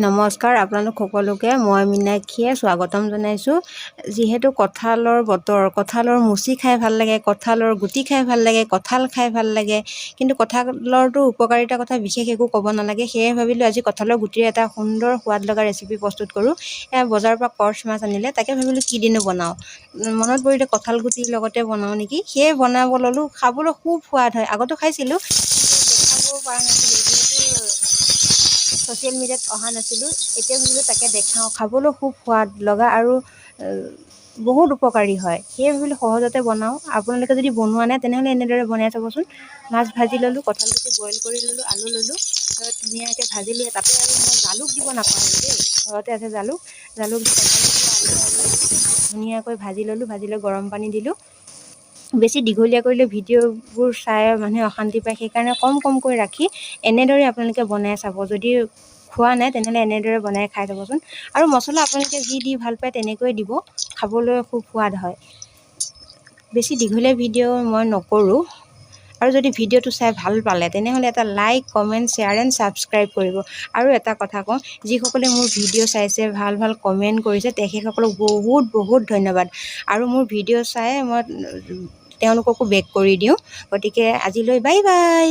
নমস্কাৰ আপোনালোক সকলোকে মই মীনাক্ষীয়ে স্বাগতম জনাইছোঁ। যিহেতু কঁঠালৰ বতৰ, কঁঠালৰ মুচি খাই ভাল লাগে, কঁঠালৰ গুটি খাই ভাল লাগে, কঁঠাল খাই ভাল লাগে, কিন্তু কঁঠালৰটো উপকাৰিতাৰ কথা বিশেষ একো ক'ব নালাগে। সেয়ে ভাবিলোঁ আজি কঁঠালৰ গুটিৰ এটা সুন্দৰ সোৱাদ লগা ৰেচিপি প্ৰস্তুত কৰোঁ। বজাৰৰ পৰা কৰ্চ মাছ আনিলে, তাকে ভাবিলোঁ কি দিনো বনাওঁ। মনত পৰিলে কঁঠাল গুটিৰ লগতে বনাওঁ নেকি, সেয়ে বনাব ল'লোঁ। খাবলৈ খুব সোৱাদ হয়। আগতো খাইছিলোঁ, কিন্তু দেখাব পৰা নাছিলোঁ, ছ'চিয়েল মিডিয়াত অহা নাছিলোঁ। এতিয়া ভাবিলোঁ তাকে দেখাওঁ। খাবলৈ খুব সোৱাদ লগা আৰু বহুত উপকাৰী হয়। সেয়ে ভাবিলোঁ সহজতে বনাওঁ। আপোনালোকে যদি বনোৱা নাই তেনেহ'লে এনেদৰে বনাই চাবচোন। মাছ ভাজি ল'লোঁ, কঁঠালগুটি বইল কৰি ল'লোঁ, আলু ল'লোঁ, ধুনীয়াকৈ ভাজিলোঁ। তাতে আৰু মই জালুক দিব নাপাহৰোঁ দেই, ঘৰতে আছে জালুক দি কঁঠালগুটি আলু ধুনীয়াকৈ ভাজি ল'লোঁ। ভাজি লৈ গৰম পানী দিলোঁ। বেছি দীঘলীয়া কৰিলে ভিডিঅ'বোৰ চাই মানুহে অশান্তি পায়, সেইকাৰণে কমকৈ ৰাখি এনেদৰে আপোনালোকে বনাই চাব। যদি খোৱা নাই তেনেহ'লে এনেদৰে বনাই খাই চাবচোন। আৰু মছলা আপোনালোকে যি দি ভাল পায় তেনেকৈ দিব, খাবলৈ খুব সোৱাদ হয়। বেছি দীঘলীয়া ভিডিঅ' মই নকৰোঁ। আৰু যদি ভিডিঅ'টো চাই ভাল পালে তেনেহ'লে এটা like, comment, share and subscribe কৰিব। আৰু এটা কথা কওঁ, যিসকলে মোৰ ভিডিঅ' চাইছে, ভাল কমেণ্ট কৰিছে, তেখেতসকলক বহুত ধন্যবাদ। আৰু মোৰ ভিডিঅ' চাই মই তেওঁলোককো বেক কৰি দিওঁ। গতিকে আজিলৈ বাই বাই।